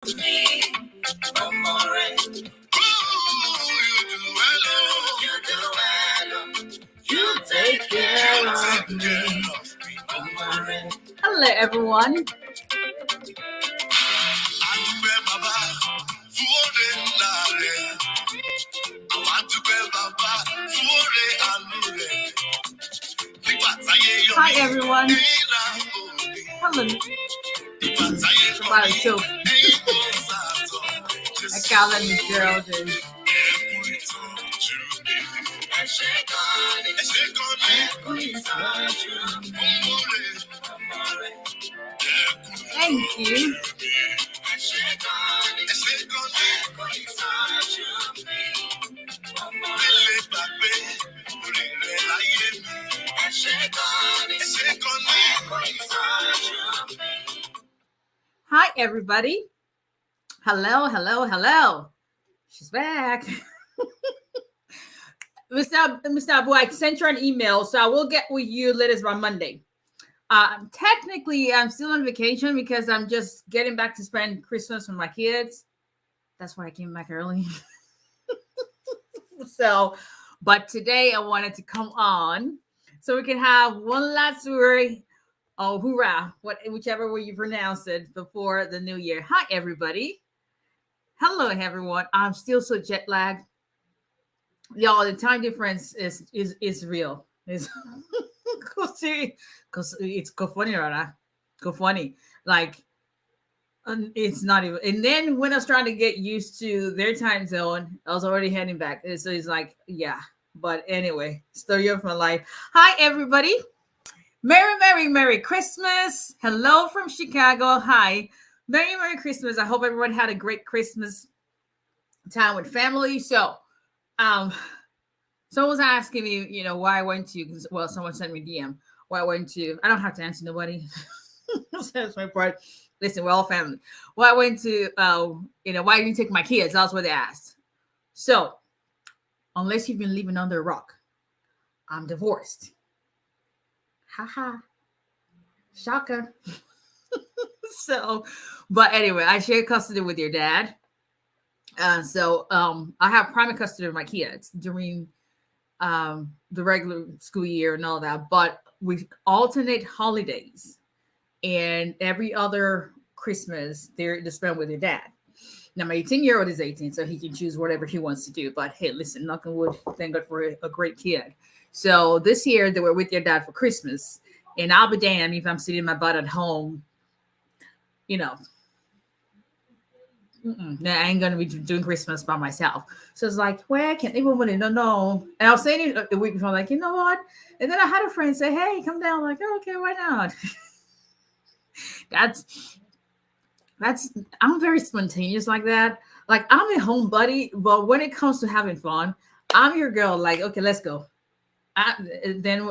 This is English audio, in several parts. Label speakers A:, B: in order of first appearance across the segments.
A: me, amore. Ooh, you do well, you take care of me, amore. Hello, everyone. Hi, everyone. Hello. Somebody choke. I call them Geraldine. Thank you. Hi, everybody. Hello, hello, hello. She's back. Mr. Abu, I sent her an email, so I will get with you latest by Monday. Technically, I'm still on vacation because I'm just getting back to spend Christmas with my kids. That's why I came back early. So, but today I wanted to come on so we can have one last story. Oh, hoorah, whichever way you pronounce it before the new year. Hi, everybody. Hello, everyone. I'm still so jet lagged. Y'all, the time difference is real. It's because it's go funny, right? Go funny. Like, it's not even. And then when I was trying to get used to their time zone, I was already heading back. So it's like, yeah. But anyway, story of my life. Hi, everybody. Merry Christmas. Hello from Chicago. Hi. Merry Christmas. I hope everyone had a great Christmas time with family. So, someone was asking me, why I went to, well, someone sent me DM, why I went to, I don't have to answer nobody. That's my part. Listen, we're all family. Why I went to, why didn't you take my kids? That's what they asked. So, unless you've been living under a rock, I'm divorced. Haha. Shocker. So, but anyway, I share custody with your dad. So I have primary custody of my kids during the regular school year and all that, but we alternate holidays, and every other Christmas they're to spend with their dad. Now my 18-year-old is 18, so he can choose whatever he wants to do. But hey, listen, knock on wood, thank God for a great kid. So this year they were with their dad for Christmas, and I'll be damned if I'm sitting my butt at home, I ain't gonna be doing Christmas by myself. So it's like, well, I can't even really no. And I was saying it the week before, like, you know what? And then I had a friend say, hey, come down. I'm like, oh, okay, why not? that's I'm very spontaneous like that. Like, I'm a homebody, but when it comes to having fun, I'm your girl. Like, okay, let's go. Then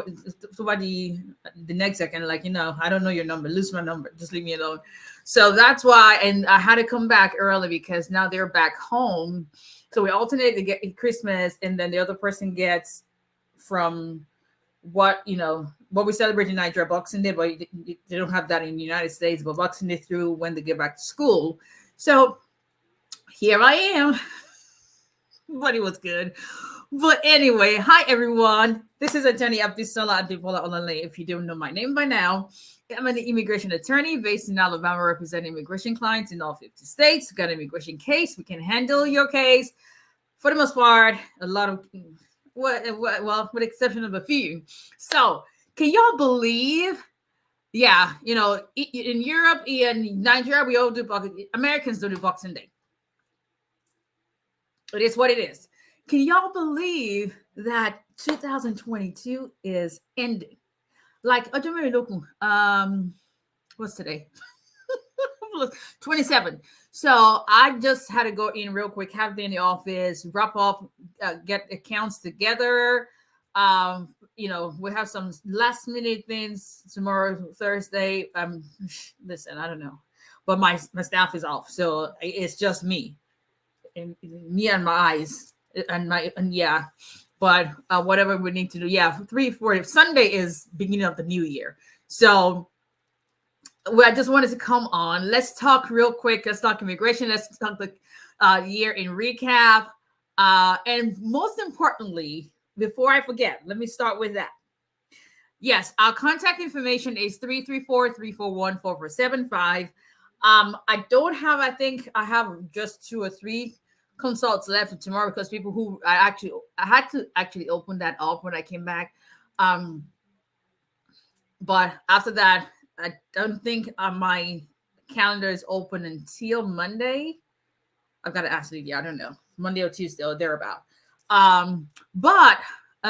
A: somebody the next second, like, I don't know your number, lose my number, just leave me alone. So that's why, and I had to come back early because now they're back home. So we alternate to get Christmas, and then the other person gets from what we celebrate in Nigeria, Boxing Day, but they don't have that in the United States. But Boxing Day through when they get back to school. So here I am. But it was good. But anyway, hi everyone. This is Attorney Abdisala Adebola Olale. If you don't know my name by now, I'm an immigration attorney based in Alabama, representing immigration clients in all 50 states. Got an immigration case. We can handle your case for the most part. A lot of, well, with the exception of a few. So, can y'all believe? Yeah, in Europe, in Nigeria, we all do Americans don't do Boxing Day. It is what it is. Can y'all believe that 2022 is ending? Like, what's today? 27. So I just had to go in real quick, have them in the office, wrap up, get accounts together. We have some last minute things tomorrow, Thursday. Listen, I don't know, but my staff is off, so it's just me and my eyes. But whatever we need to do, 3-4 Sunday is beginning of the new year. So well, I just wanted to come on. Let's talk real quick. Let's talk immigration. Let's talk the year in recap. And most importantly, before I forget, let me start with that. Yes, our contact information is 334-341-4475. I don't have, I think I have just 2 or 3 consults left for tomorrow because people who I had to actually open that up when I came back. But after that, I don't think my calendar is open until Monday. I've got to ask Lydia. I don't know, Monday or Tuesday or thereabout. But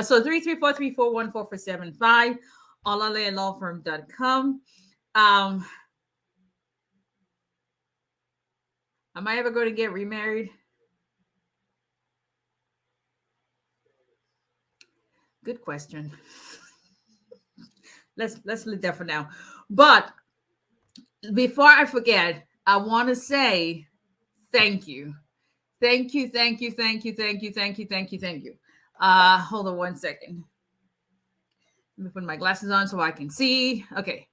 A: so 334-341-4475, olalayalawfirm.com. Am I ever going to get remarried? Good question. Let's leave that for now. But before I forget, I want to say thank you. Thank you. Hold on one second. Let me put my glasses on so I can see. Okay.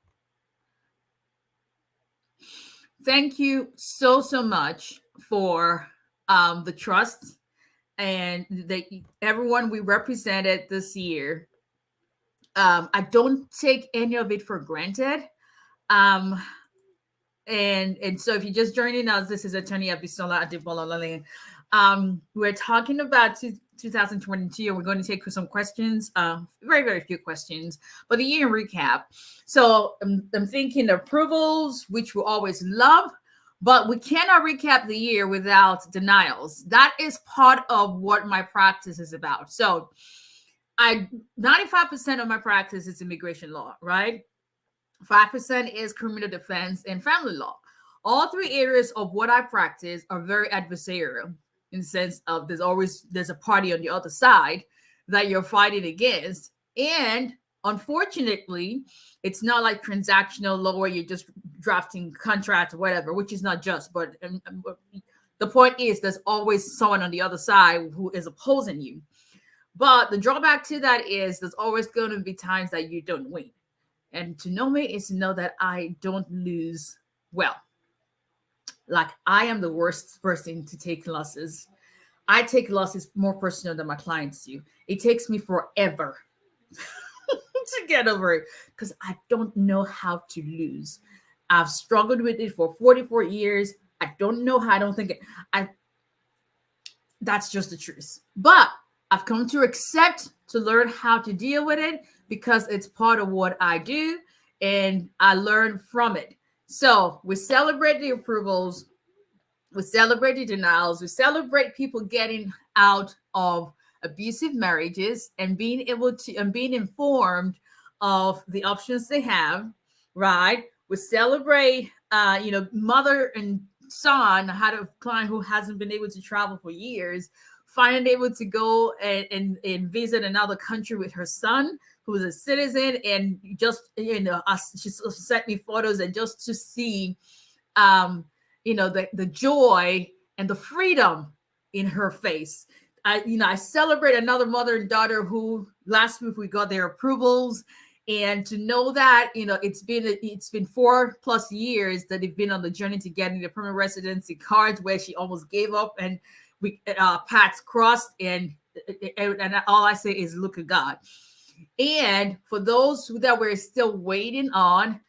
A: Thank you so much for the trust and everyone we represented this year. I don't take any of it for granted. And so if you're just joining us, this is Attorney Abisola Adebola. We're talking about 2022, and we're going to take some questions, very few questions, but the year recap. So I'm thinking approvals, which we always love, but we cannot recap the year without denials. That is part of what my practice is about. So 95% of my practice is immigration law, right? 5% is criminal defense and family law. All 3 areas of what I practice are very adversarial in the sense of there's a party on the other side that you're fighting against. And unfortunately, it's not like transactional law where you're just drafting contracts or whatever, which is not just, but the point is there's always someone on the other side who is opposing you. But the drawback to that is there's always going to be times that you don't win. And to know me is to know that I don't lose well. Like, I am the worst person to take losses. I take losses more personal than my clients do. It takes me forever to get over it because I don't know how to lose. I've struggled with it for 44 years. I don't know how. I don't think that's just the truth. But I've come to accept, to learn how to deal with it because it's part of what I do and I learn from it. So we celebrate the approvals, we celebrate the denials, we celebrate people getting out of abusive marriages and being able to and being informed of the options they have, right? We celebrate, mother and son. I had a client who hasn't been able to travel for years, finally able to go and visit another country with her son, who is a citizen, and just, she sent me photos and just to see, the joy and the freedom in her face. I celebrate another mother and daughter who last week we got their approvals, and to know that, it's been 4+ years that they've been on the journey to getting the permanent residency cards, where she almost gave up and we paths crossed, and all I say is look at God. And for those that we're still waiting on,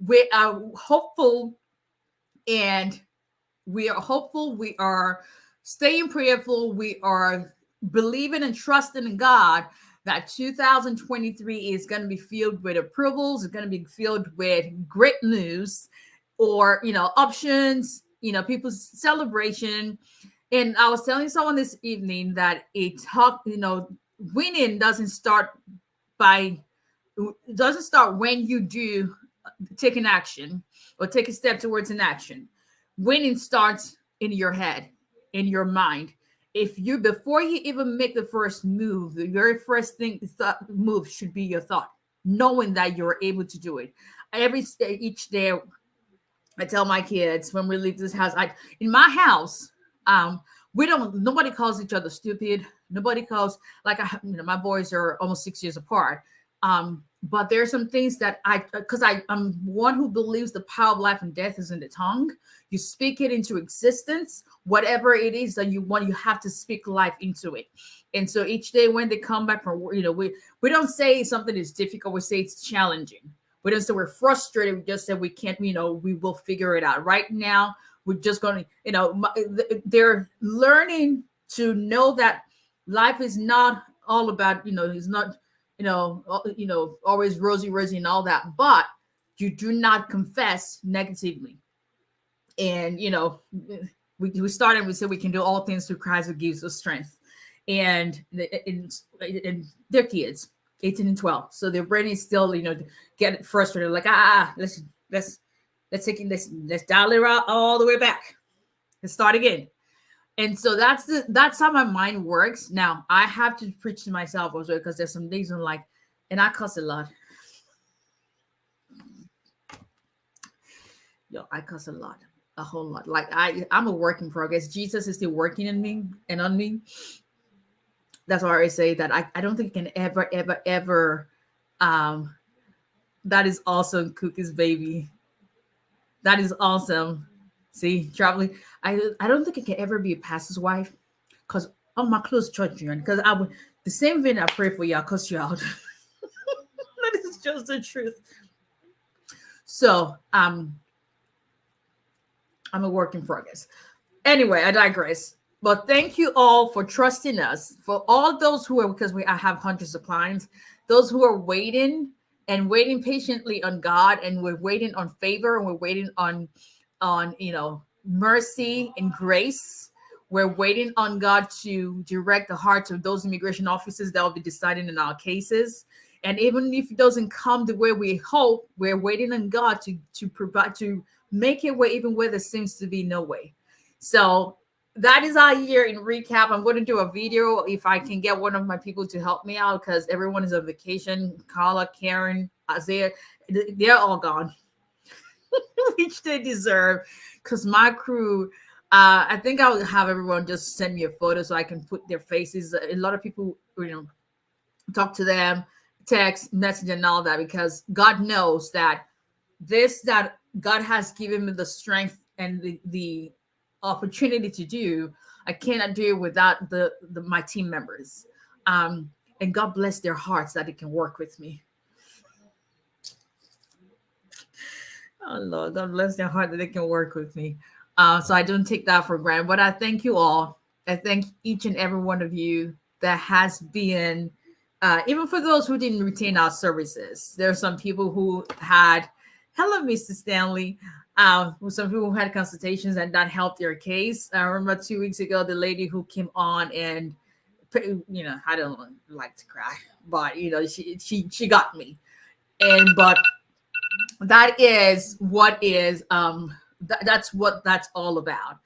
A: we are hopeful, and we are hopeful. We are staying prayerful. We are believing and trusting in God that 2023 is going to be filled with approvals. It's going to be filled with great news, or options. People's celebration. And I was telling someone this evening that winning doesn't start when you do take an action or take a step towards an action. Winning starts in your head, in your mind. Before you even make the first move, the very first move should be your thought, knowing that you're able to do it. Each day, I tell my kids when we leave this house, in my house, nobody calls each other stupid. Nobody calls, my boys are almost 6 years apart. But there are some things that because I'm one who believes the power of life and death is in the tongue. You speak it into existence, whatever it is that you want, you have to speak life into it. And so each day when they come back from, we don't say something is difficult, we say it's challenging. We don't say we're frustrated, we just say we can't, we will figure it out. Right now, we're just going to, they're learning to know that life is not all about, it's not, always rosy and all that, but you do not confess negatively. And we started, we said we can do all things through Christ who gives us strength. And they're kids, 18 and 12, so their brain is still get frustrated, like let's take it, let's dial it out all the way back, let's start again. And so that's how my mind works. Now I have to preach to myself also, because there's some things I'm like, and I cuss a lot. I cuss a lot, a whole lot. Like I'm a work in progress. Jesus is still working in me and on me. That's why I say that I don't think it can ever that is awesome, Cookies baby. That is awesome. See, traveling. I don't think it can ever be a pastor's wife, because on my close church, because I would the same thing I pray for y'all, cuss you out. That is just the truth. So I'm a work in progress. Anyway, I digress. But thank you all for trusting us. For all those who are, because I have hundreds of clients, those who are waiting and waiting patiently on God, and we're waiting on favor, and we're waiting on mercy and grace. We're waiting on God to direct the hearts of those immigration officers that will be deciding in our cases. And even if it doesn't come the way we hope, we're waiting on God to provide, to make a way even where there seems to be no way. So that is our year in recap. I'm going to do a video if I can get one of my people to help me out, because everyone is on vacation. Carla, Karen, Isaiah, they're all gone, which they deserve, because my crew, I think I'll have everyone just send me a photo so I can put their faces. A lot of people, talk to them, text, message, and all that, because God knows that that God has given me the strength and the opportunity to do, I cannot do it without my team members. And God bless their hearts that they can work with me. Oh Lord, God bless their heart that they can work with me. So I don't take that for granted. But I thank you all. I thank each and every one of you that has been, even for those who didn't retain our services. There are some people who had, hello, Mr. Stanley. Some people who had consultations and that helped their case. I remember 2 weeks ago, the lady who came on and, I don't like to cry, but she got me. But that is what is that's what that's all about.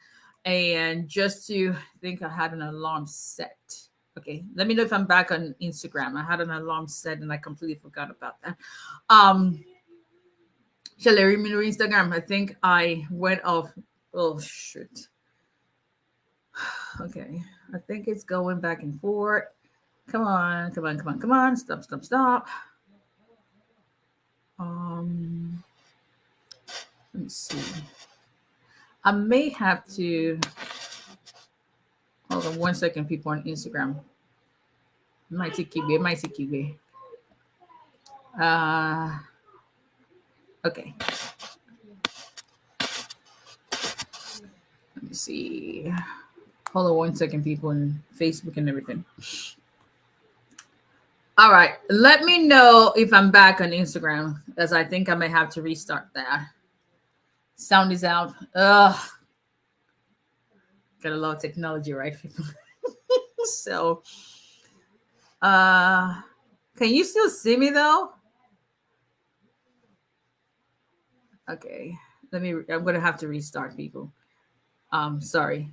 A: And just to think, I had an alarm set. Okay, let me know if I'm back on Instagram. I had an alarm set and I completely forgot about that. Shall I remember Instagram? I think I went off. Oh shoot. Okay, I think it's going back and forth. Come on. Stop. Let me see. I may have to hold on 1 second, people on Instagram. It might take you. Okay. Let me see. Hold on 1 second, people on Facebook and everything. All right. Let me know if I'm back on Instagram, as I think I may have to restart that. Sound is out. Ugh. Got a lot of technology, right, people? So, can you still see me though? Okay. I'm going to have to restart, people. Sorry.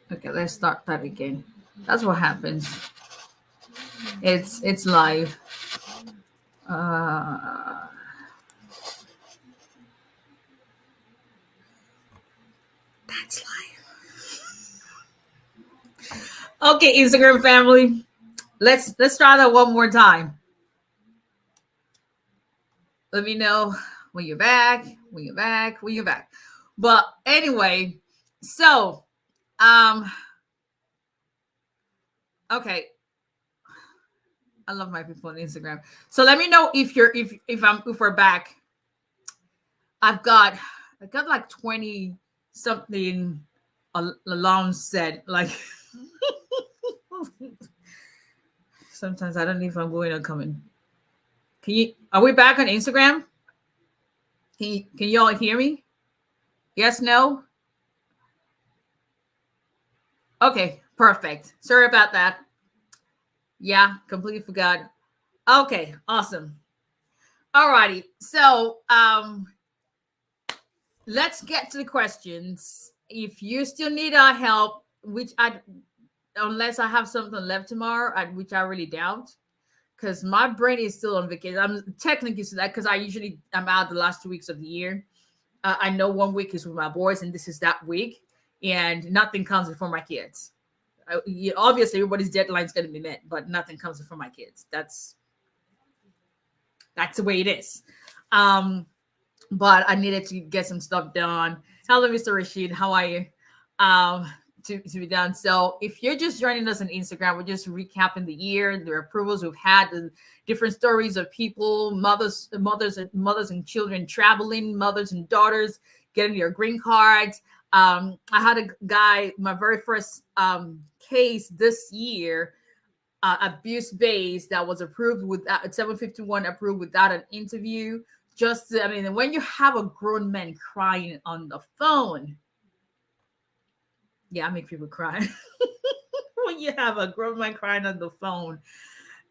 A: Okay, let's start that again. That's what happens. It's live. That's live. Okay, Instagram family. Let's try that one more time. Let me know when you're back, when you're back, when you're back. But anyway, so okay. I love my people on Instagram. So let me know if we're back. I got like 20 something alarms said. Like sometimes I don't know if I'm going or coming. Are we back on Instagram? Can you all hear me? Yes, no? Okay, perfect. Sorry about that. Yeah, completely forgot. Okay, awesome. All righty. So let's get to the questions. If you still need our help, unless I have something left tomorrow, which I really doubt, because my brain is still on vacation. I'm technically to that because I'm out the last 2 weeks of the year. I know 1 week is with my boys, and this is that week, and nothing comes before my kids. Obviously, everybody's deadline is going to be met, but nothing comes before my kids. That's the way it is. But I needed to get some stuff done. Hello, Mr. Rashid. How are you? To be done. So if you're just joining us on Instagram, we're just recapping the year, the approvals we've had, the different stories of people, mothers and children traveling, mothers and daughters getting their green cards. I had a guy, my very first case this year, abuse base, that was approved with 751 approved without an interview. When you have a grown man crying on the phone, yeah, I make people cry. When you have a grown man crying on the phone,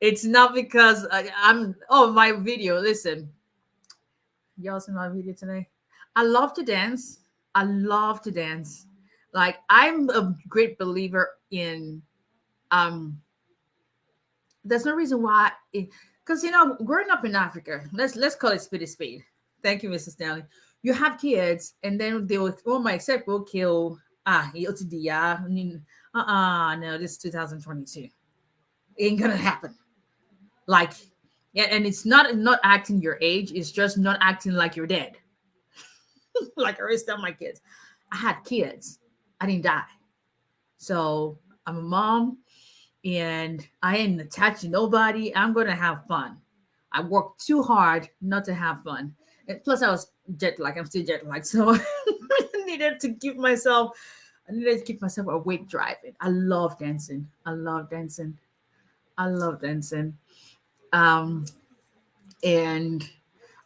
A: it's not because my video. Listen, y'all see my video today? I love to dance. Like, I'm a great believer in there's no reason why, because growing up in Africa, let's call it spade a spade. Thank you, Mrs. Stanley. You have kids, and then they will, except we'll kill 𝒊𝒎𝒎𝒊𝒈𝒓𝒂𝒏𝒕. No, this is 2022. Ain't gonna happen. Like, yeah, and it's not acting your age, it's just not acting like you're dead. Like I always tell my kids, I had kids, I didn't die. So I'm a mom, and I ain't attached to nobody. I'm gonna have fun. I worked too hard not to have fun. And plus I was jet lagged. I'm still jet lagged. So I needed to keep myself awake driving. I love dancing. And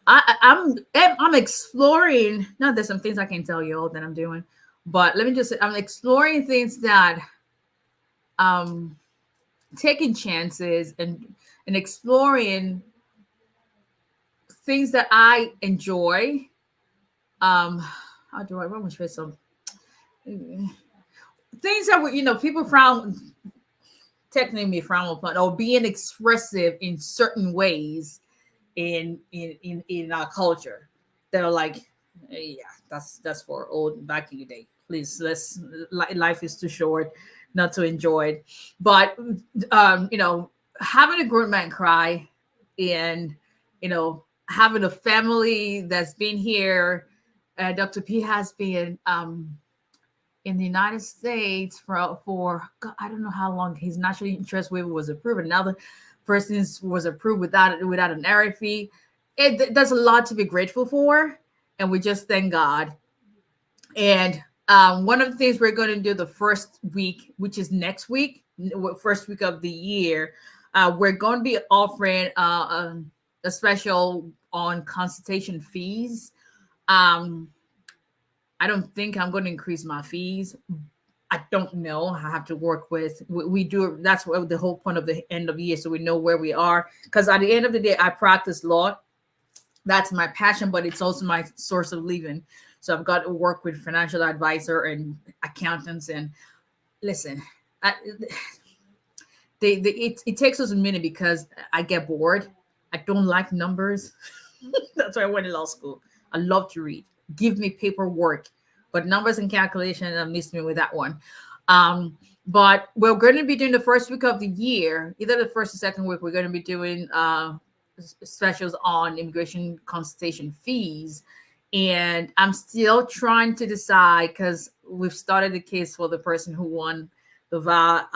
A: I'm exploring. Now there's some things I can tell you all that I'm doing, but let me just say I'm exploring things that taking chances and exploring things that I enjoy. How do I want to share some things that people technically frown upon, or being expressive in certain ways in our culture. They're like, yeah, that's for old back in the day. Please, life is too short not to enjoy it. But having a grown man cry, and having a family that's been here. Dr. P has been in the United States for God, I don't know how long. His national interest waiver was approved. Another person was approved without an RFE. There's a lot to be grateful for, and we just thank God. And one of the things we're going to do the first week, which is next week, first week of the year, we're going to be offering a special on consultation fees. I don't think I'm going to increase my fees. I don't know. I have to work with. We do. That's what the whole point of the end of the year, so we know where we are. Because at the end of the day, I practice law. That's my passion, but it's also my source of living. So I've got to work with financial advisor and accountants. And listen, it takes us a minute because I get bored. I don't like numbers. That's why I went to law school. I love to read. Give me paperwork, but numbers and calculations, I missed me with that one. But we're going to be doing the first week of the year, either the first or second week. We're going to be doing specials on immigration consultation fees. And I'm still trying to decide, because we've started the case for the person who won the VA.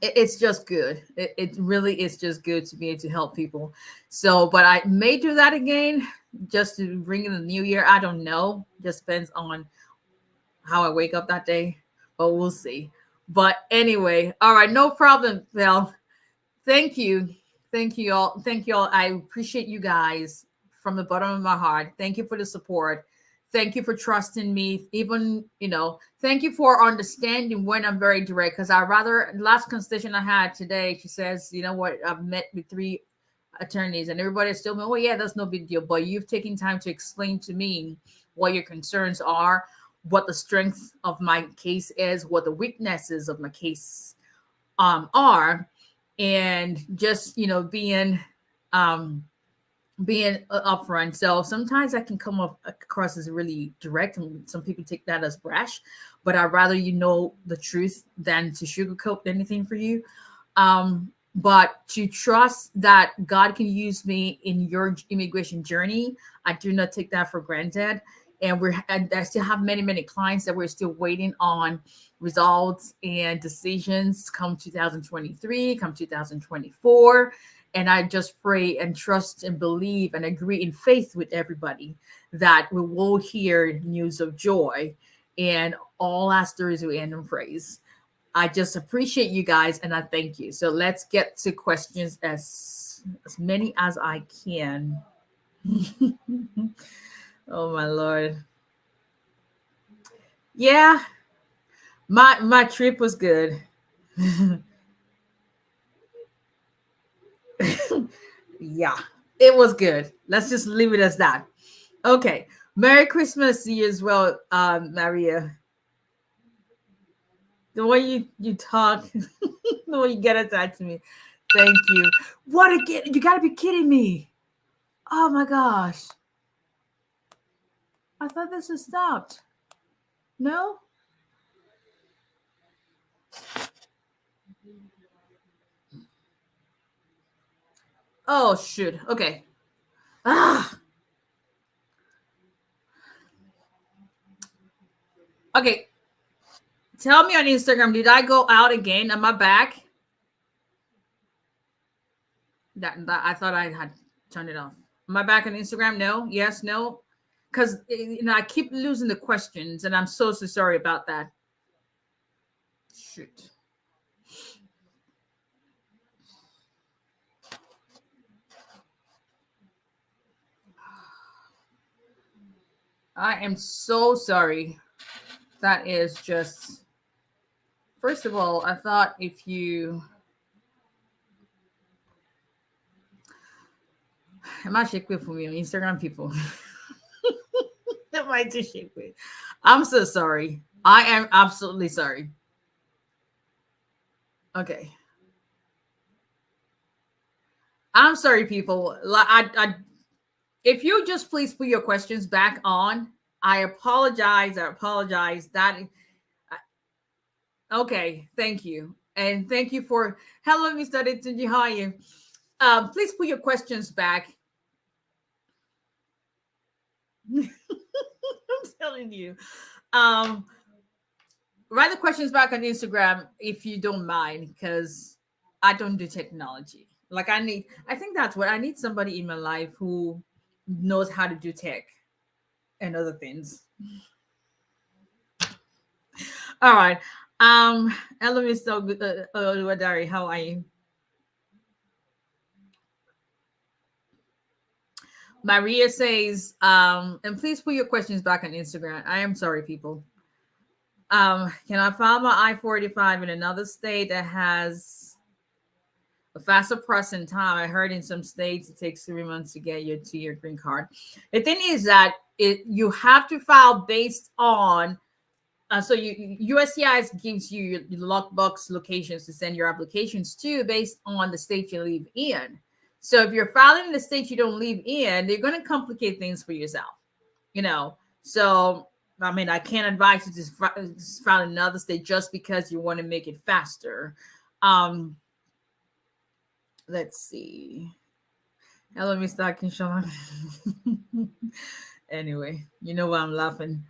A: It's just good. It really is just good to be able to help people. So, but I may do that again just to bring in the new year. I don't know. Just depends on how I wake up that day, but we'll see. But anyway, all right, no problem, Val. Thank you. Thank you all. Thank you all. I appreciate you guys from the bottom of my heart. Thank you for the support. Thank you for trusting me. Even, thank you for understanding when I'm very direct. Because last consultation I had today, she says, you know what, I've met with 3 attorneys and everybody's still going, oh yeah, that's no big deal. But you've taken time to explain to me what your concerns are, what the strength of my case is, what the weaknesses of my case are, and just being upfront. So sometimes I can come across as really direct, and some people take that as brash, but I'd rather the truth than to sugarcoat anything for you. But to trust that God can use me in your immigration journey, I do not take that for granted. And I still have many, many clients that we're still waiting on results and decisions come 2023, come 2024. And I just pray and trust and believe and agree in faith with everybody that we will hear news of joy, and all our stories will end in praise. I just appreciate you guys, and I thank you. So let's get to questions, as many as I can. Oh my Lord. Yeah, my trip was good. Yeah, it was good. Let's just leave it as that. Okay. Merry Christmas to you as well, Maria. The way you talk, the way you get attached to me. Thank you. What again? You gotta be kidding me. Oh my gosh. I thought this was stopped. No? Oh shoot. Okay. Ah. Okay. Tell me on Instagram, did I go out again? Am I back? That I thought I had turned it off. Am I back on Instagram? No. Yes. No. Because I keep losing the questions, and I'm so sorry about that. Shoot. I am so sorry. That is just. First of all, I thought if you. Am I shake with me on Instagram, people? That might just shake with. I'm so sorry. I am absolutely sorry. Okay. I'm sorry, people. If you just please put your questions back on. I apologize. That. Okay. Thank you. And thank you for. Hello, Mr. Adetunji. How are you? Please put your questions back. I'm telling you. Write the questions back on Instagram if you don't mind, because I don't do technology. Like I think that's what I need, somebody in my life who knows how to do tech and other things. All right. Hello, Mr. Oluwadari. How are you? Maria says, and please put your questions back on Instagram. I am sorry, people. Can I file my I-485 in another state that has a faster processing time? I heard in some states it takes 3 months to get your 2-year green card. The thing is that you have to file based on so USCIS gives you your lockbox locations to send your applications to based on the state you live in. So if you're filing in the state you don't live in, they're going to complicate things for yourself, So I mean, I can't advise you to file in another state just because you want to make it faster. Let's see. Hello, Mr. Akinshaw. Anyway, you know why I'm laughing.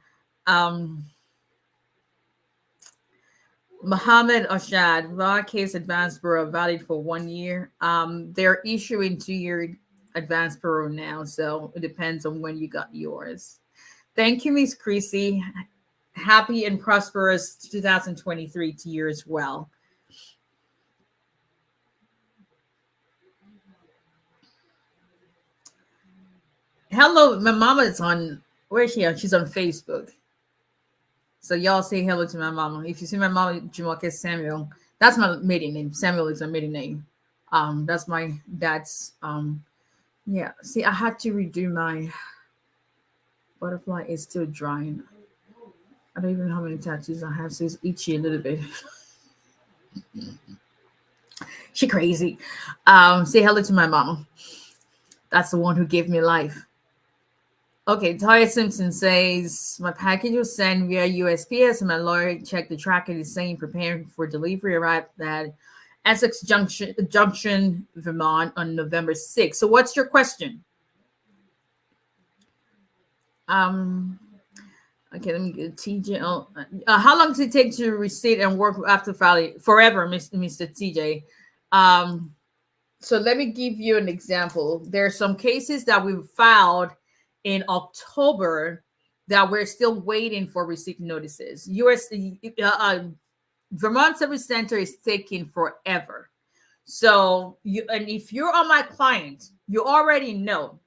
A: Mohammed Ashad, law case advance parole valid for 1 year. They're issuing 2-year advance parole now, so it depends on when you got yours. Thank you, Miss Creasy. Happy and prosperous 2023 to you as well. Hello, my mama is on. Where is she on? She's on Facebook. So y'all say hello to my mama. If you see my mama, Jumoke Samuel, that's my maiden name. Samuel is my maiden name. That's my dad's. Yeah. See, I had to redo my butterfly. Is still drying. I don't even know how many tattoos I have, so it's itchy a little bit. She crazy. Say hello to my mama. That's the one who gave me life. Okay, Toya Simpson says, my package was sent via USPS and my lawyer checked the tracking is saying preparing for delivery, arrived at Essex Junction, Vermont on November 6th. So what's your question? Okay, let me get TJ. How long does it take to receipt and work after filing? Forever, Mr. TJ. So let me give you an example. There are some cases that we've filed in October that we're still waiting for receipt notices. Vermont Service Center is taking forever. So and if you're on my client, you already know,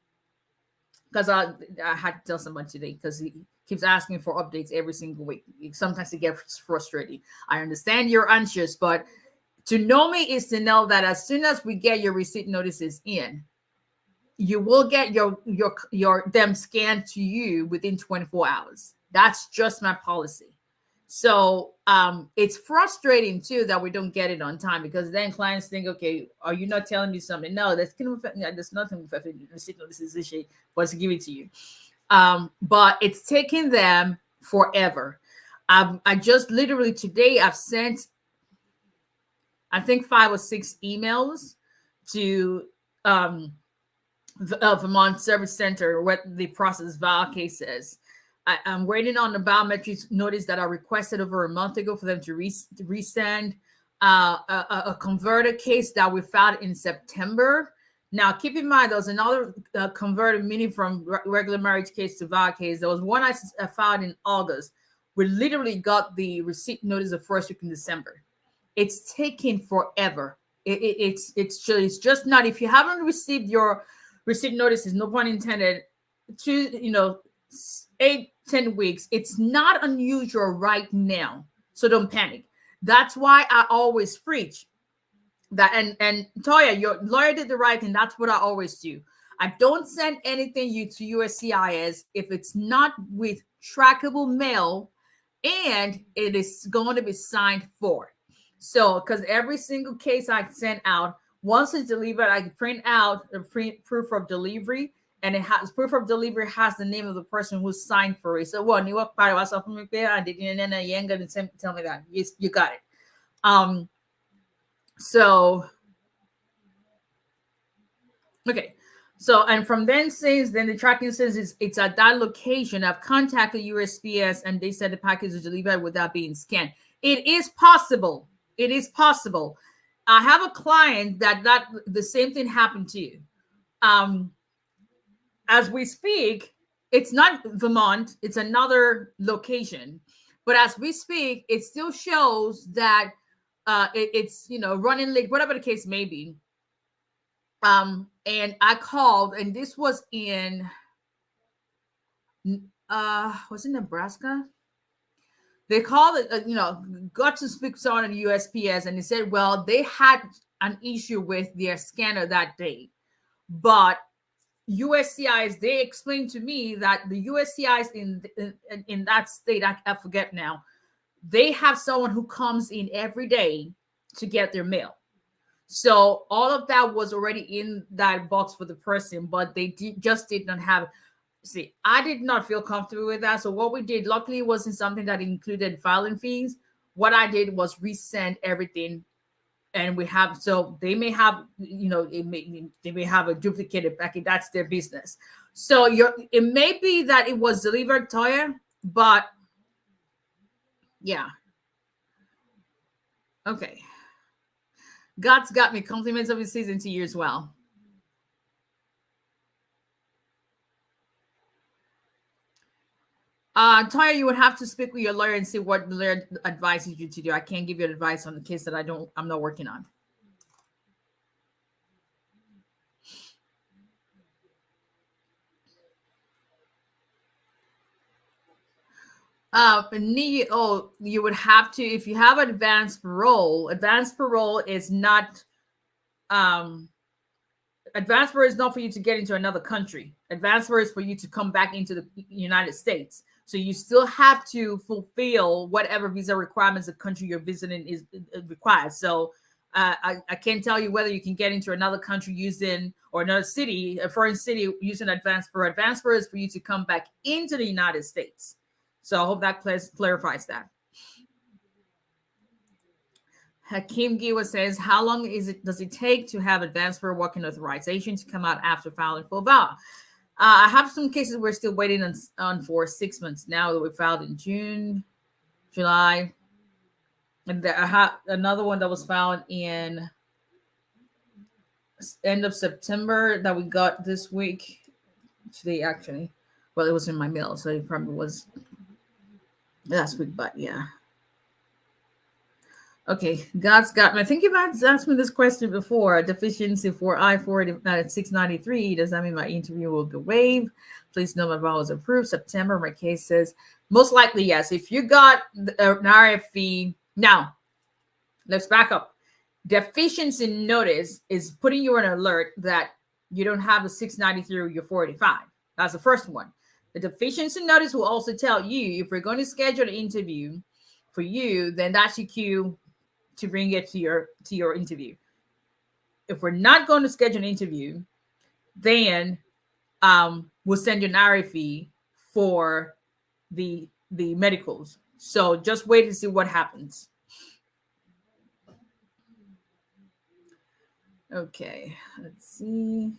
A: because I had to tell someone today because he keeps asking for updates every single week. Sometimes it gets frustrating. I understand you're anxious, but to know me is to know that as soon as we get your receipt notices in, you will get your them scanned to you within 24 hours. That's just my policy. So it's frustrating too that we don't get it on time, because then clients think, okay, are you not telling me something? No, there's nothing with receipt notices issue, but to give it to you. But it's taking them forever. I just literally today I've sent, I think 5 or 6 emails to Vermont Service Center where the process VAL cases. I'm waiting on the biometrics notice that I requested over a month ago for them to resend a converted case that we filed in September. Now, keep in mind, there was another converted, meaning from regular marriage case to VAL case. There was one I filed in August. We literally got the receipt notice the first week in December. It's taking forever. It's just not, if you haven't received your receipt notices, no pun intended, to 8-10 weeks, it's not unusual right now, so don't panic. That's why I always preach that. And Toya, your lawyer did the right thing. That's what I always do. I don't send anything to USCIS if it's not with trackable mail and it is going to be signed for. So because every single case I send out, once it's delivered, I print out a proof of delivery, and it has proof of delivery has the name of the person who signed for it. So what you work part of us from there, and then you ain't gonna tell me that. Yes, you got it. So okay. So, and from then says, then the tracking says it's at that location. I've contacted USPS and they said the package is delivered without being scanned. It is possible. It is possible. I have a client that the same thing happened to you. As we speak, it's not Vermont, it's another location. But as we speak, it still shows that it's running late, whatever the case may be. And I called, and this was in was it Nebraska? They called it, got to speak to someone at USPS, and they said, well, they had an issue with their scanner that day. But USCIS, they explained to me that the USCIS in that state, I forget now, they have someone who comes in every day to get their mail. So all of that was already in that box for the person, but they just did not have it. see, I did not feel comfortable with that. So what we did, luckily, it wasn't something that included filing fees. What I did was resend everything, and we have, so they may have, they may have a duplicated packet. That's their business. So it may be that it was delivered, Toya, but yeah. Okay. God's got me. Compliments of his season to you as well. Toya, you would have to speak with your lawyer and see what the lawyer advises you to do. I can't give you advice on the case that I'm not working on. You would have to, if you have advanced parole is not, advanced parole is not for you to get into another country. Advanced parole is for you to come back into the United States. So you still have to fulfill whatever visa requirements the country you're visiting is required. So I can't tell you whether you can get into another country using, or another city, a foreign city, using advanced parole. Advanced parole is for you to come back into the United States. So I hope that clarifies that. Hakeem Giwa says, how long does it take to have advanced parole working authorization to come out after filing for VAWA? I have some cases we're still waiting on for 6 months now that we filed in June, July. And I have another one that was filed in end of September that we got this week. Today, actually. Well, it was in my mail, so it probably was last week, but yeah. Okay, God's got me. I think you've asked me this question before. A deficiency for I-4 does that mean my interview will be waived? Please know my VAWA was approved. September, my case says most likely yes. If you got an RFE, now let's back up. Deficiency notice is putting you on an alert that you don't have a 693 or your 485. That's the first one. The deficiency notice will also tell you if we're going to schedule an interview for you, then that's your cue to bring it to your interview. If we're not going to schedule an interview, then we'll send you an RFE for the medicals. So just wait to see what happens. Okay, let's see.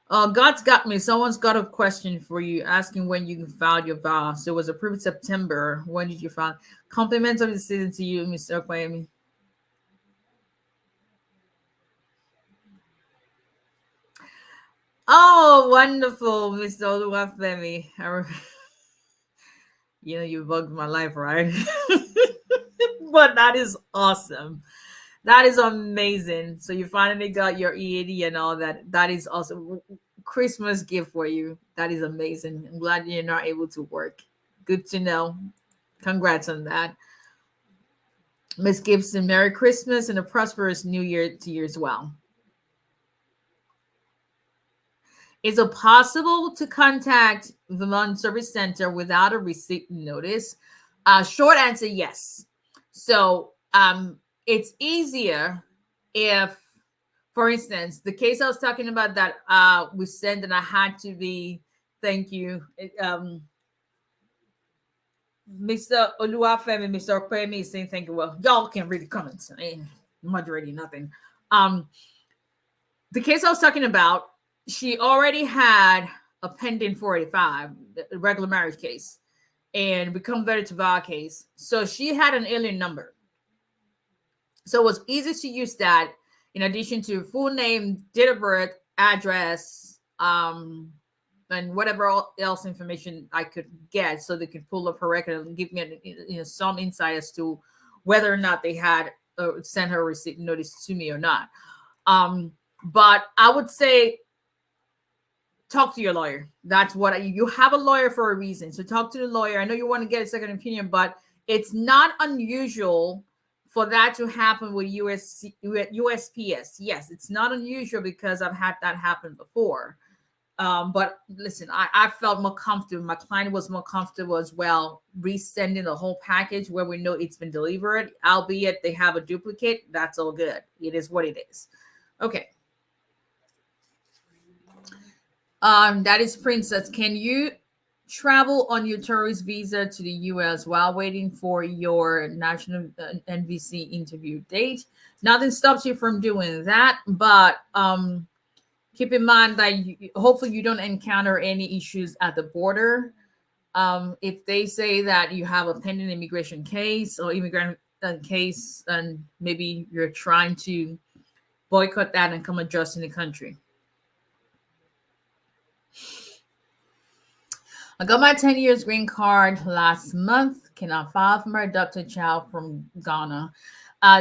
A: God's got me. Someone's got a question for you, asking when you filed your VAWA. So it was approved in September. When did you file? Compliments of the season to you, Mr. Kwame. Oh, wonderful, Mr. 𝒊𝒎𝒎𝒊𝒈𝒓𝒂𝒏𝒕. You bugged my life, right? But that is awesome. That is amazing. So you finally got your EAD and all that. That is awesome. Christmas gift for you. That is amazing. I'm glad you're not able to work. Good to know. Congrats on that. Miss Gibson, Merry Christmas and a prosperous New Year to you as well. Is it possible to contact the Vermont Service Center without a receipt notice? Short answer, yes. So it's easier if, for instance, the case I was talking about that we sent and I had to be, thank you, Mr. Oluwafemi and Mr. Kwame is saying thank you. Well, y'all can't read the comments. I ain't moderating nothing. The case I was talking about, she already had a pending 485, a regular marriage case, and we converted to VAWA case. So she had an alien number. So it was easy to use that in addition to full name, date of birth, address, and whatever else information I could get, so they could pull up her record and give me some insight as to whether or not they had sent her a receipt notice to me or not. But I would say talk to your lawyer. That's what you have a lawyer for a reason. So talk to the lawyer. I know you want to get a second opinion, but it's not unusual for that to happen with USPS. Yes, it's not unusual because I've had that happen before. But listen, I felt more comfortable. My client was more comfortable as well, resending the whole package where we know it's been delivered, albeit they have a duplicate. That's all good. It is what it is. Okay. That is Princess. Can you travel on your tourist visa to the US while waiting for your national NVC interview date? Nothing stops you from doing that, but keep in mind that hopefully you don't encounter any issues at the border. If they say that you have a pending immigration case or immigrant case, and maybe you're trying to boycott that and come adjust in the country. I got my 10 years green card last month. Can I file for my adopted child from Ghana?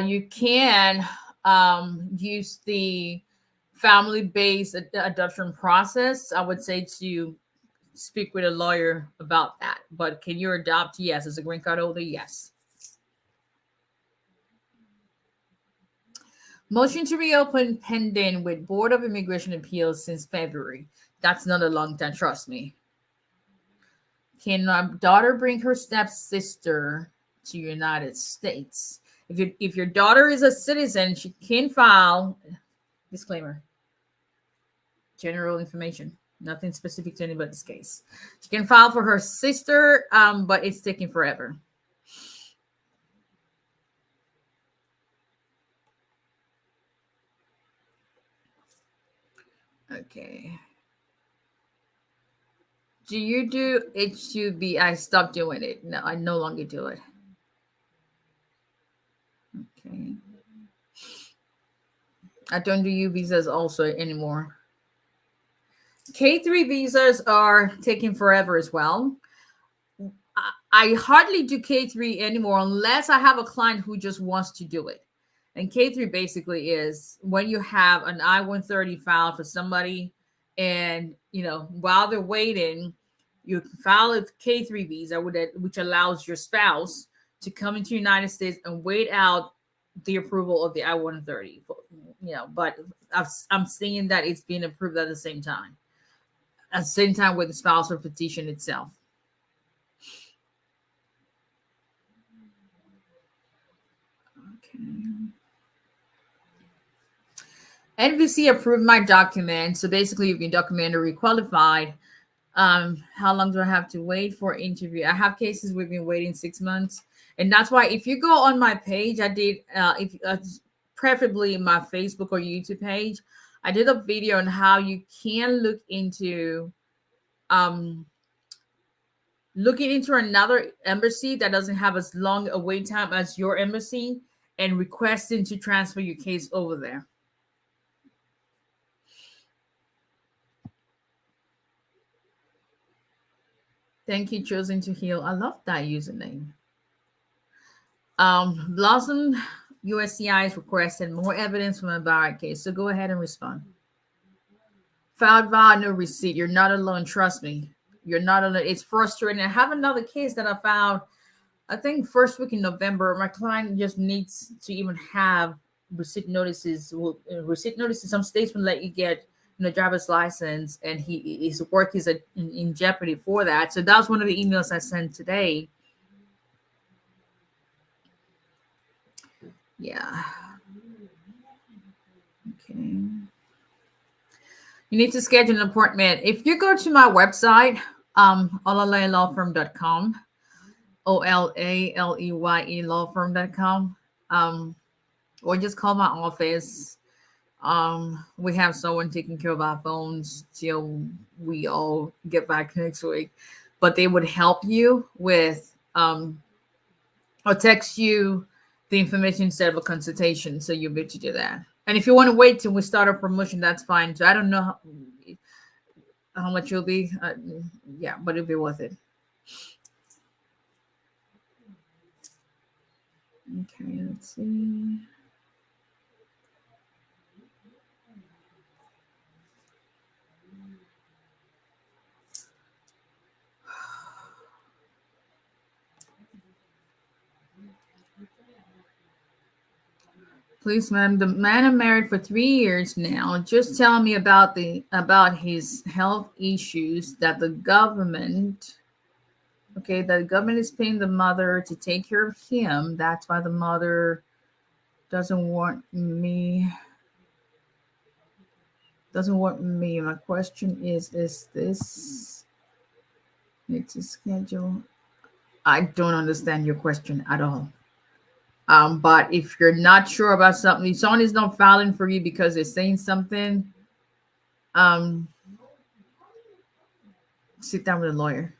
A: You can use the family-based adoption process. I would say to speak with a lawyer about that. But can you adopt? Yes. As a green card holder, yes. Motion to reopen pending with Board of Immigration Appeals since February. That's not a long time, trust me. Can my daughter bring her stepsister to United States? If your daughter is a citizen, she can file. Disclaimer. General information. Nothing specific to anybody's case. She can file for her sister, but it's taking forever. Okay. Do you do H2B? I stopped doing it. No, I no longer do it. Okay. I don't do U visas also anymore. K3 visas are taking forever as well. I hardly do K3 anymore unless I have a client who just wants to do it. And K3 basically is when you have an I-130 file for somebody, and while they're waiting, you file a K3 visa which allows your spouse to come into the United States and wait out the approval of the I-130. But I'm seeing that it's being approved at the same time with the spousal petition itself. Okay. NVC approved my document. So basically, you've been documentary qualified. How long do I have to wait for interview? I have cases we've been waiting 6 months, and that's why if you go on my page, I did preferably my Facebook or YouTube page, I did a video on how you can look into looking into another embassy that doesn't have as long a wait time as your embassy and requesting to transfer your case over there. Thank you, Chosen to Heal. I love that username. Blossom USCI has requested more evidence from a Barrett case, so go ahead and respond. Filed via no receipt. You're not alone. Trust me. You're not alone. It's frustrating. I have another case that I found, I think, first week in November. My client just needs to even have receipt notices. Receipt notices, some states will let you get driver's license, and his work is in jeopardy for that. So that was one of the emails I sent today. Yeah. Okay. You need to schedule an appointment. If you go to my website, olalayelawfirm.com, OLALEYE lawfirm.com, or just call my office. We have someone taking care of our phones till we all get back next week, but they would help you with or text you the information instead of a consultation, so you'll be able to do that. And if you want to wait till we start a promotion, that's fine. So I don't know how much it'll be. Yeah, but it'll be worth it. Okay, let's see. Please, ma'am. The man I'm married for 3 years now. Just tell me about his health issues that the government. Okay, the government is paying the mother to take care of him. That's why the mother doesn't want me. Doesn't want me. My question is this need to schedule? I don't understand your question at all. But if you're not sure about something, if someone is not filing for you because they're saying something, sit down with a lawyer.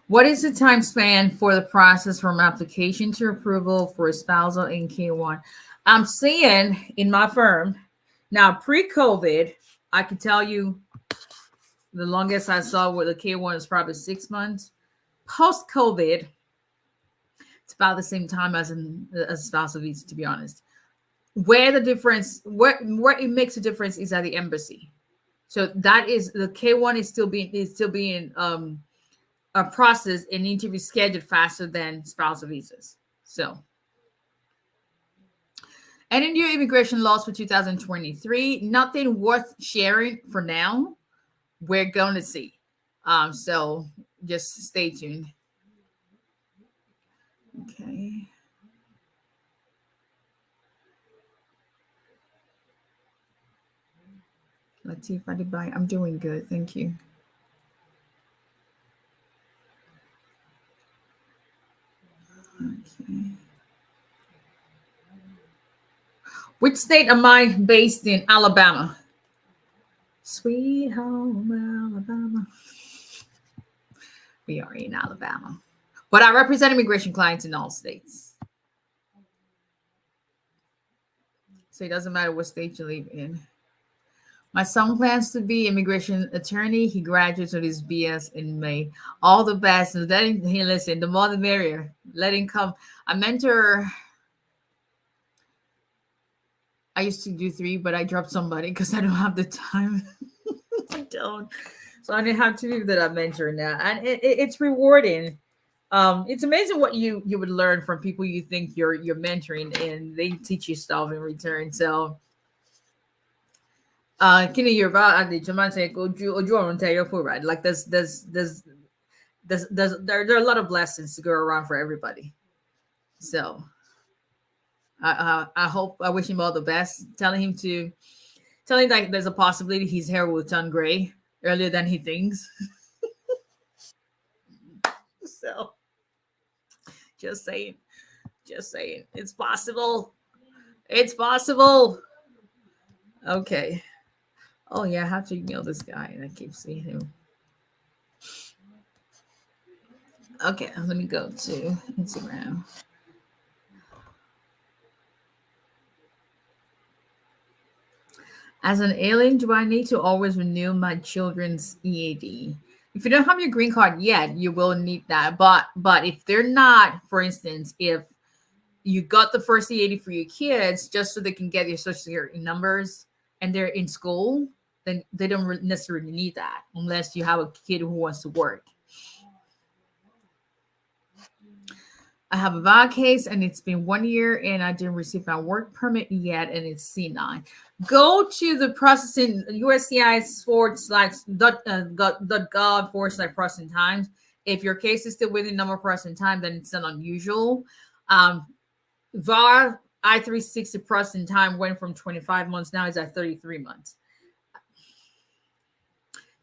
A: What is the time span for the process from application to approval for a spousal in K1? I'm seeing in my firm now, pre-COVID, I can tell you the longest I saw with the K1 is probably 6 months. Post-COVID, it's about the same time as a spousal visa, to be honest. Where the difference, where it makes a difference is at the embassy. So that is the K1 is still being a process and need to be scheduled faster than spousal visas. So, any new immigration laws for 2023? Nothing worth sharing for now. We're going to see. So just stay tuned. Okay. Let's see if I did buy. I'm doing good. Thank you. Okay. Which state am I based in? Alabama. Sweet home Alabama. We are in Alabama. But I represent immigration clients in all states. So it doesn't matter what state you live in. My son plans to be immigration attorney. He graduates with his BS in May. All the best. And letting he listen, the more the merrier. Let him come. I mentor. I used to do 3, but I dropped somebody because I don't have the time. I don't. So I didn't have 2 that I mentor now. And it's rewarding. It's amazing what you would learn from people you think you're mentoring, and they teach you stuff in return. So Kini Yoruba and the German say go on tell your right. Like there are a lot of lessons to go around for everybody. So I hope, I wish him all the best. Telling him that there's a possibility his hair will turn gray earlier than he thinks. So just saying, it's possible. It's possible. Okay. Oh yeah, I have to email this guy, and I keep seeing him. Okay, let me go to Instagram. As an alien, do I need to always renew my children's EAD? If you don't have your green card yet, you will need that. But if they're not, for instance, if you got the first EAD for your kids just so they can get your social security numbers and they're in school, then they don't necessarily need that unless you have a kid who wants to work. I have a VA case and it's been 1 year and I didn't receive my work permit yet and it's C9. Go to the processing USCIS/.gov/processing times. If your case is still within number processing time, then it's not unusual. VAR I-360 processing time went from 25 months, now it's at 33 months.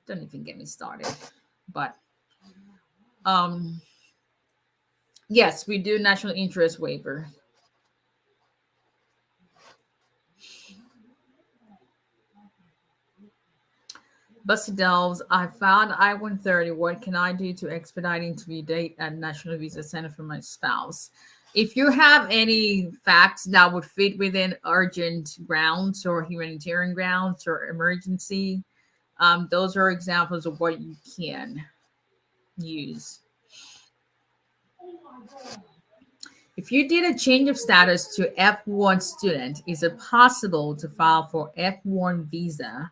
A: Don't even get me started. But yes, we do national interest waiver. Busty Delves, I found I-130. What can I do to expedite interview date at National Visa Center for my spouse? If you have any facts that would fit within urgent grounds or humanitarian grounds or emergency, those are examples of what you can use. If you did a change of status to F1 student, is it possible to file for F1 visa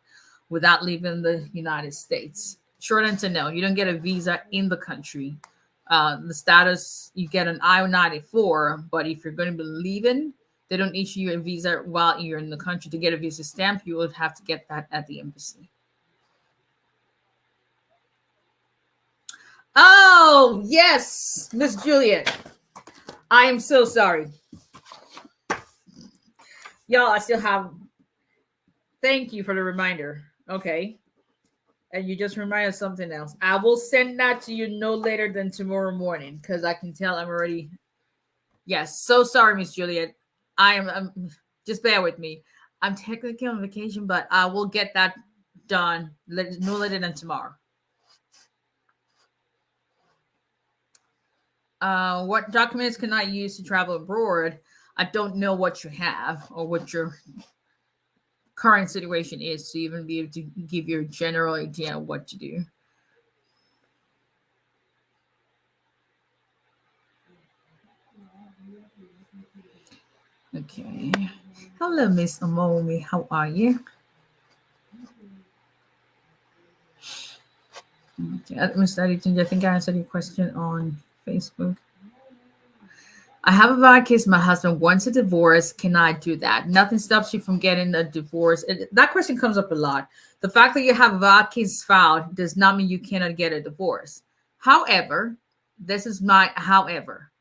A: without leaving the United States? Short answer, no. You don't get a visa in the country. The status, you get an I-94, but if you're going to be leaving, they don't issue you a visa while you're in the country. To get a visa stamp, you would have to get that at the embassy. Oh, yes, Miss Juliet. I am so sorry. Y'all, I still have. Thank you for the reminder. Okay. And you just reminded something else. I will send that to you no later than tomorrow morning because I can tell I'm already. Yes. So sorry, Miss Juliet. I'm just bear with me. I'm technically on vacation, but I will get that done no later than tomorrow. What documents can I use to travel abroad? I don't know what you have or what your current situation is to even be able to give you a general idea of what to do. Okay. Hello, Miss Amomi. How are you? Okay. Mr. Editing, I think I answered your question on Facebook. I have a valid case. My husband wants a divorce. Can I do that? Nothing stops you from getting a divorce. That question comes up a lot. The fact that you have a valid case filed does not mean you cannot get a divorce. However, this is my however.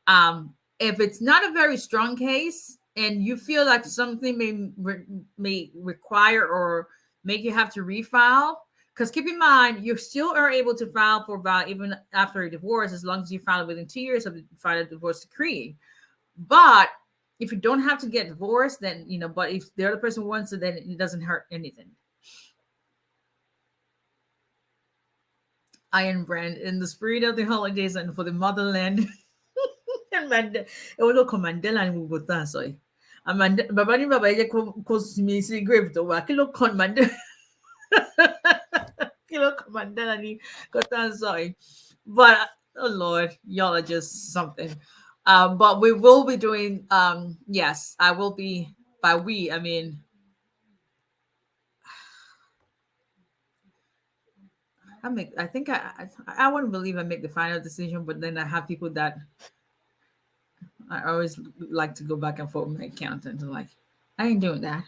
A: If it's not a very strong case and you feel like something may require or make you have to refile, because keep in mind, you still are able to file for vow even after a divorce as long as you file it within 2 years of the final divorce decree. But if you don't have to get divorced, then, but if the other person wants it, then it doesn't hurt anything. Iron Brand, in the spirit of the holidays and for the motherland. It will look Mandela and we would sorry. Amanda, Babani Baba, cause me see grave to work. Look on Mandela. Sorry, but oh Lord, y'all are just something. But we will be doing. Yes, I will be. By we, I mean. I think I wouldn't believe I make the final decision, but then I have people that I always like to go back and forth with my accountant. Like, I ain't doing that.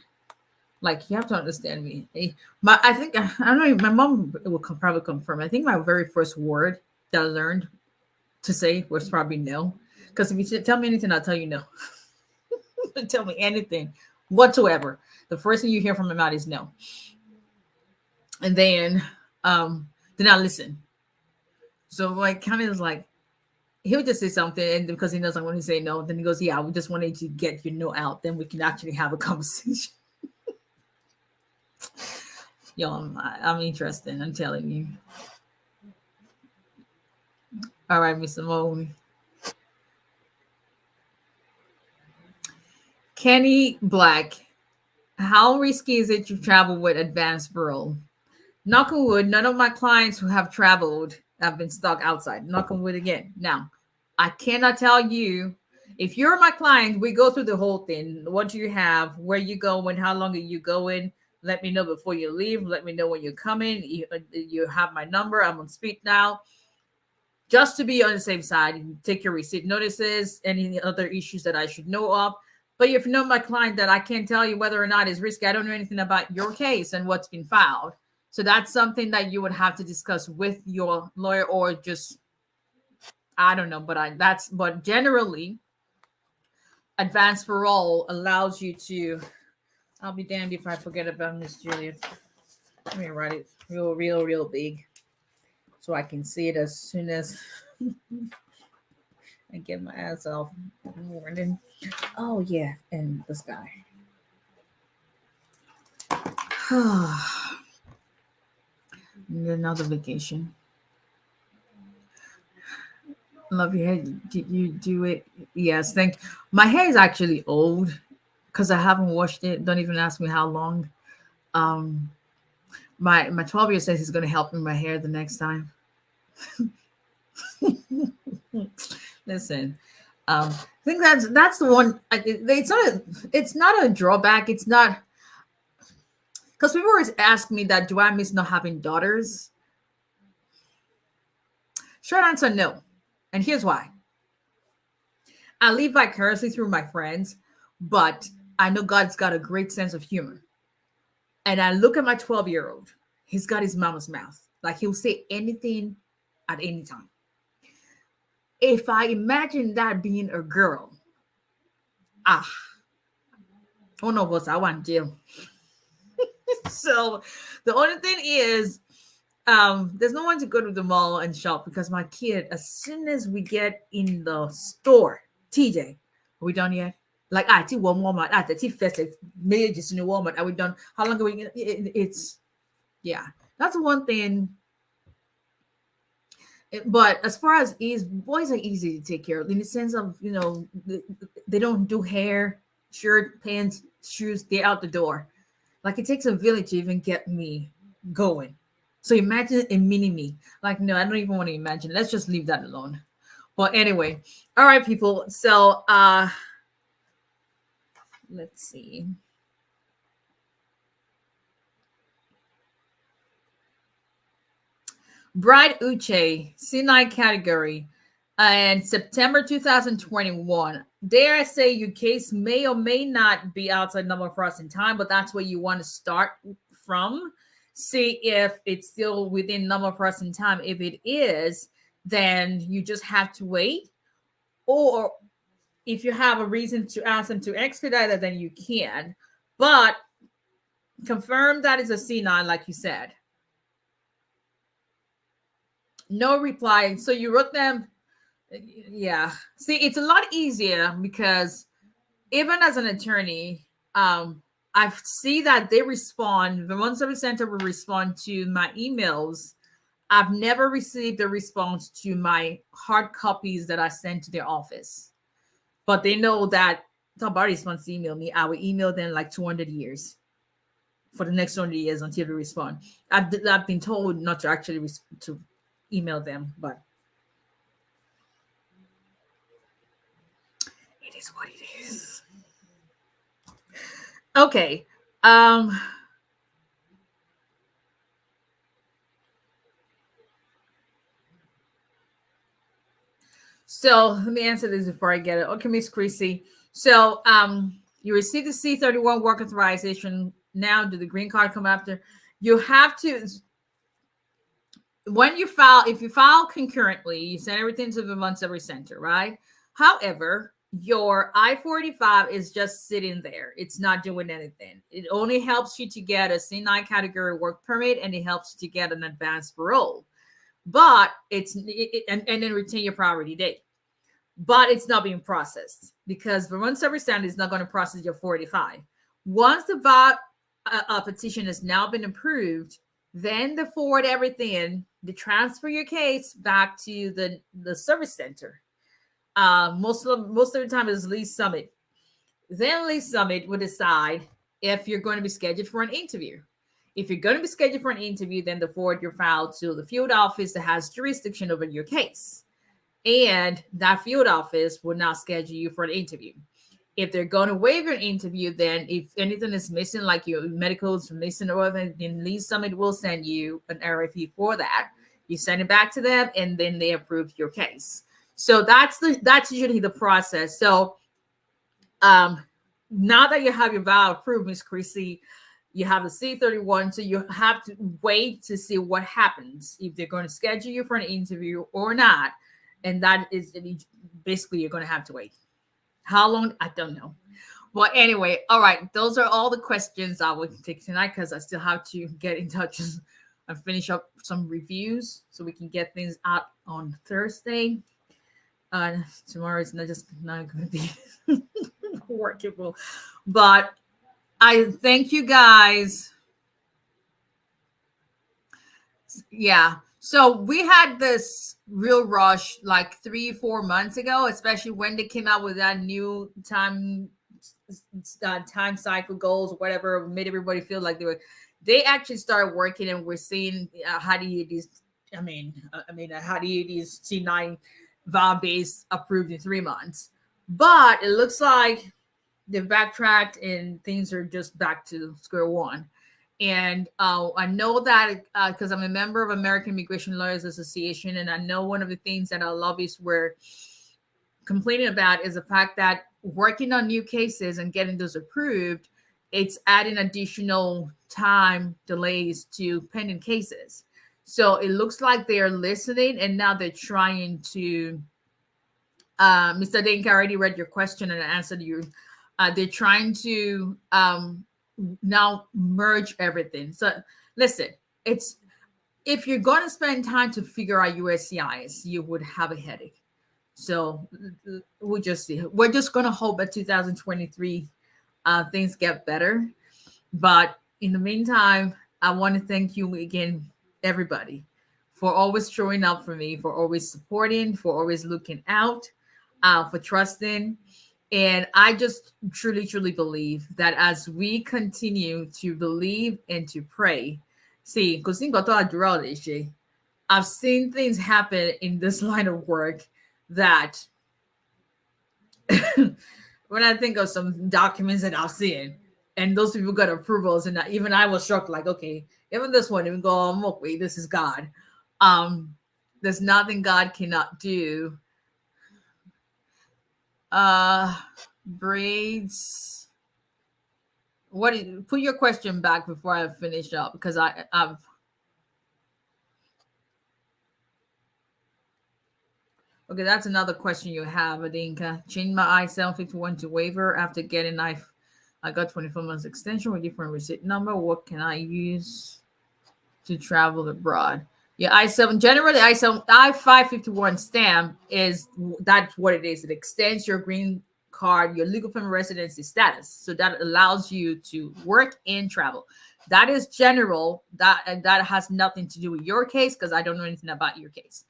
A: Like, you have to understand me. I think I don't know. My mom will probably confirm. I think my very first word that I learned to say was probably no. Because if you tell me anything, I'll tell you no. Tell me anything whatsoever. The first thing you hear from my mouth is no. And then I listen. So my accountant is like, he'll just say something, and because he doesn't want to say no, then he goes, "Yeah, we just wanted to get your no out. Then we can actually have a conversation." Yo, I'm interested. I'm telling you. All right, Mr. Moe. Kenny Black, how risky is it to travel with advanced parole? Knock on wood, none of my clients who have traveled have been stuck outside. Knock on wood again. Now, I cannot tell you. If you're my client, we go through the whole thing. What do you have? Where you going? How long are you going? Let me know before you leave. Let me know when you're coming. You have my number. I'm on speed now. Just to be on the safe side, take your receipt notices, any other issues that I should know of. But if you know my client that I can't tell you whether or not it's risky, I don't know anything about your case and what's been filed. So that's something that you would have to discuss with your lawyer or just, I don't know, but generally, advanced parole allows you to, I'll be damned if I forget about Miss Juliet. Let me write it real big so I can see it as soon as I get my ass off in the morning. Oh, yeah, and the sky. Another vacation. Love your hair. Did you do it? Yes, thank. My hair is actually old because I haven't washed it. Don't even ask me how long. My 12-year says he's going to help me with my hair the next time. Listen, I think that's the one. It's not a drawback. It's not, because people always ask me that. Do I miss not having daughters? Short answer, no. And here's why. I live vicariously through my friends, but I know God's got a great sense of humor. And I look at my 12-year-old. He's got his mama's mouth. Like, he'll say anything at any time. if I imagine that being a girl, ah, one of us, I want jail. So the only thing is, there's no one to go to the mall and shop because my kid, as soon as we get in the store, TJ, are we done yet? Like, I see one Walmart, I see first, like, maybe just in the Walmart. Are we done? How long are we? It's, yeah, that's one thing. But as far as ease, boys are easy to take care of in the sense of, they don't do hair, shirt, pants, shoes. They're out the door. Like, it takes a village to even get me going. So imagine a mini me. Like, no, I don't even want to imagine. Let's just leave that alone. But anyway, all right, people. So let's see. Bride Uche, C9 category, and September 2021. Dare I say your case may or may not be outside number processing time, but that's where you want to start from. See if it's still within number processing time. If it is, then you just have to wait. Or if you have a reason to ask them to expedite it, then you can. But confirm that is a C9, like you said. No reply. So you wrote them. Yeah. See, it's a lot easier because even as an attorney, I see that they respond. The Vermont Service Center will respond to my emails. I've never received a response to my hard copies that I sent to their office. But they know that somebody wants to email me. I will email them like 200 years for the next 200 years until they respond. I've been told not to actually to email them, but it is what it is. Okay. So let me answer this before I get it. Okay, Miss Chrissy. So you received the C31 work authorization. Now, do the green card come after? You have to, when you file, if you file concurrently, you send everything to the Vermont Service Center, right? However, your I-45 is just sitting there. It's not doing anything. It only helps you to get a C9 category work permit, and it helps you to get an advanced parole. But and then retain your priority date. But it's not being processed because Vermont Service Center is not going to process your 45. Once the VOT petition has now been approved, then they forward everything, they transfer your case back to the service center. Most of the time is Lee Summit. Then Lee Summit will decide if you're going to be scheduled for an interview. If you're going to be scheduled for an interview, then they forward your file to the field office that has jurisdiction over your case. And that field office will now schedule you for an interview. If they're going to waive your interview, then if anything is missing, like your medical is missing or whatever, then Lee Summit will send you an RFE for that. You send it back to them, and then they approve your case. So that's usually the process. So now that you have your vow approved, Ms. Chrissy, you have the C31, so you have to wait to see what happens, if they're going to schedule you for an interview or not. And that is basically, you're going to have to wait. How long? I don't know. Well, anyway, all right. Those are all the questions I would take tonight because I still have to get in touch and finish up some reviews so we can get things out on Thursday. Tomorrow is not going to be workable. But I thank you guys. Yeah. So we had this real rush like 3-4 months ago, especially when they came out with that new time cycle goals, whatever, made everybody feel like they actually started working, and we're seeing how do you these how do you these C9 vow base approved in 3 months. But it looks like they've backtracked and things are just back to square one. And I know that because I'm a member of American Immigration Lawyers Association, and I know one of the things that our lobbyists were complaining about is the fact that working on new cases and getting those approved, it's adding additional time delays to pending cases. So it looks like they are listening, and now they're trying to Mr. Dink, I already read your question and I answered you. They're trying to now merge everything. So listen, it's if you're going to spend time to figure out USCIS, you would have a headache. So we'll just see. We're just going to hope that 2023 things get better. But in the meantime, I want to thank you again, everybody, for always showing up for me, for always supporting, for always looking out, for trusting. And I just truly, truly believe that as we continue to believe and to pray, see, because I've seen things happen in this line of work that when I think of some documents that I've seen, and those people got approvals, and even I was shocked, like, okay, even this one, even go, oh, wait, this is God. There's nothing God cannot do. Braids. Put your question back before I finish up, because I've okay, that's another question you have, Adinka. Changed my I-751 to waiver after getting I got 24 months extension with different receipt number. What can I use to travel abroad? Yeah, I-7, generally I-551 stamp that's what it is. It extends your green card, your legal permanent residency status. So that allows you to work and travel. That is general. That has nothing to do with your case, because I don't know anything about your case.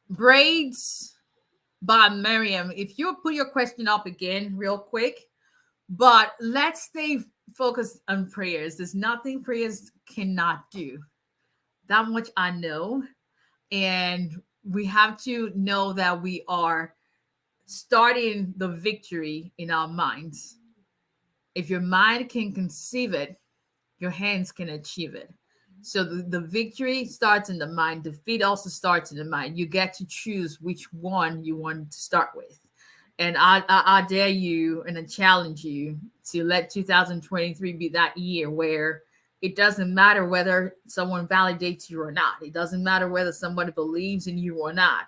A: Braids by Miriam. If you put your question up again real quick, but let's stay focused on prayers. There's nothing prayers cannot do. That much I know. And we have to know that we are starting the victory in our minds. If your mind can conceive it, your hands can achieve it. So the victory starts in the mind. Defeat also starts in the mind. You get to choose which one you want to start with. And I dare you and I challenge you to let 2023 be that year where it doesn't matter whether someone validates you or not. It doesn't matter whether somebody believes in you or not.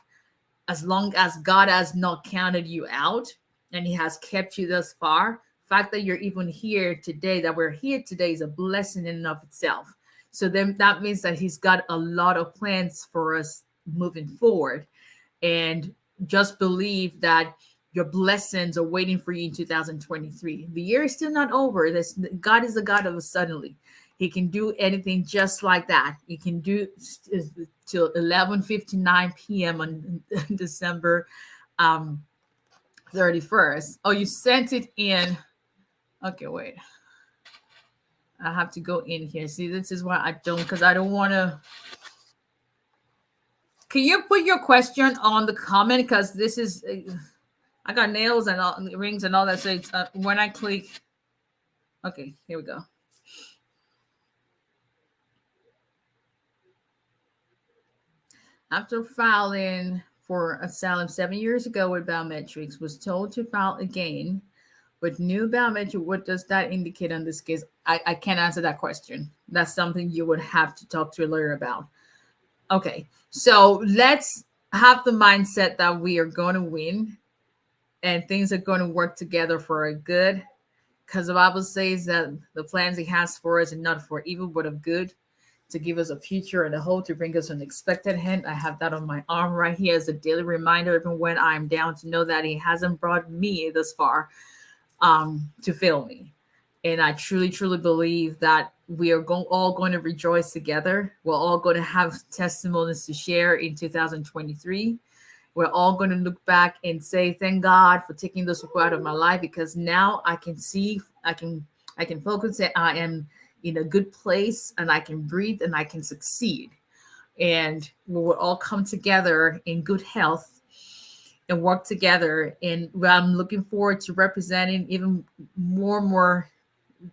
A: As long as God has not counted you out and he has kept you thus far, the fact that you're even here today, that we're here today, is a blessing in and of itself. So then that means that he's got a lot of plans for us moving forward. And just believe that your blessings are waiting for you in 2023. The year is still not over. God is a God of a suddenly. He can do anything just like that. He can do till 11:59 p.m. on December 31st. Oh, you sent it in. Okay, wait. I have to go in here. See, this is why I don't, because I don't want to. Can you put your question on the comment? Because this is, I got nails and all, rings and all that. So it's, when I click, okay, here we go. After filing for asylum 7 years ago with biometrics, was told to file again with new biometric. What does that indicate on this case? I can't answer that question. That's something you would have to talk to a lawyer about. Okay, so let's have the mindset that we are going to win and things are going to work together for our good, because the Bible says that the plans he has for us are not for evil, but of good, to give us a future and a hope, to bring us an expected hand. I have that on my arm right here as a daily reminder, even when I'm down, to know that he hasn't brought me this far to fail me. And I truly, truly believe that we are all going to rejoice together. We're all going to have testimonies to share in 2023. We're all going to look back and say, thank God for taking this out of my life, because now I can see, I can focus that I am in a good place and I can breathe and I can succeed. And we will all come together in good health and work together. And I'm looking forward to representing even more,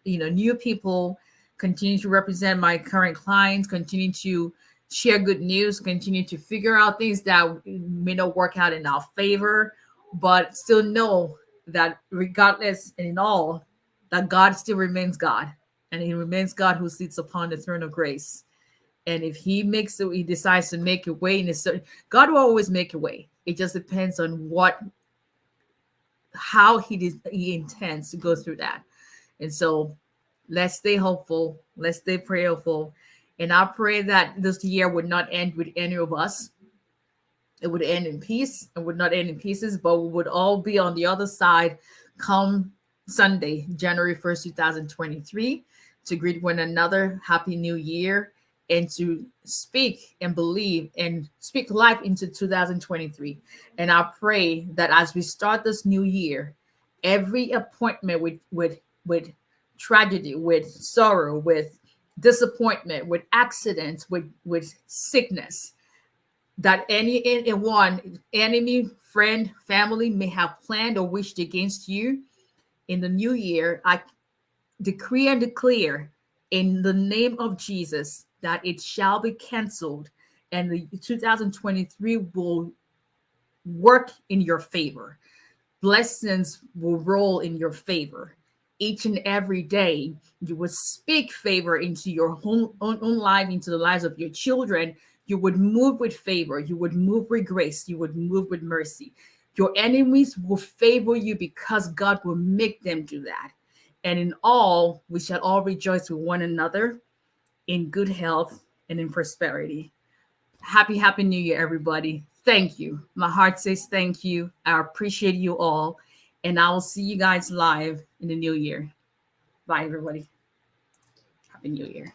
A: new people, continue to represent my current clients, continue to share good news, continue to figure out things that may not work out in our favor, but still know that regardless and in all, that God still remains God, and he remains God who sits upon the throne of grace. And if he decides to make a way, God will always make a way. It just depends on how he intends to go through that. And so let's stay hopeful. Let's stay prayerful. And I pray that this year would not end with any of us. It would end in peace. It would not end in pieces, but we would all be on the other side come Sunday, January 1st, 2023, to greet one another. Happy New Year, and to speak and believe and speak life into 2023. And I pray that as we start this new year, every appointment with tragedy, with sorrow, with disappointment, with accidents, with sickness, that anyone, enemy, friend, family may have planned or wished against you in the new year, I decree and declare in the name of Jesus that it shall be canceled, and the 2023 will work in your favor. Blessings will roll in your favor. Each and every day, you would speak favor into your own life, into the lives of your children. You would move with favor. You would move with grace. You would move with mercy. Your enemies will favor you because God will make them do that. And in all, we shall all rejoice with one another in good health and in prosperity. Happy New Year, everybody. Thank you. My heart says thank you. I appreciate you all. And I will see you guys live in the new year. Bye, everybody. Happy New Year.